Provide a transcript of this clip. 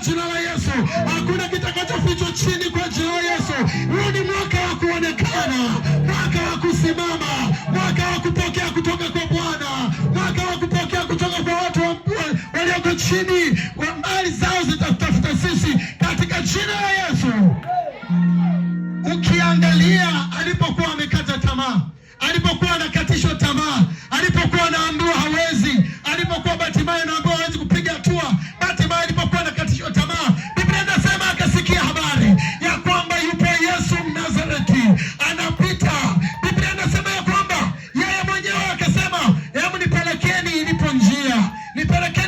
jina la Yesu. Hakuna kitakachofichwa chini kwa jina la Yesu. Huu ni mwaka wa kuonekana, mwaka wa kusimama, mwaka wa kupokea kutoka kwa Bwana, mwaka wa kupokea kutoka kwa watu walioko chini, wa mali zao zitatafuta sisi katika jina la Yesu. Ukiangalia alipokuwa amekata tamaa, alipokuwa anakatishwa tamaa, alipokuwa anaambiwa hawezi, alipokuwa Bartimayo anaambiwa hawezi kupiga hatua, Bartimayo alipokuwa anakatishwa tamaa, Biblia inasema akasikia habari ya kwamba yupo Yesu Mnazareti anapita. Biblia inasema ya kwamba yeye mwenyewe akasema, hebu nipelekeni ilipo njia, nipelekeni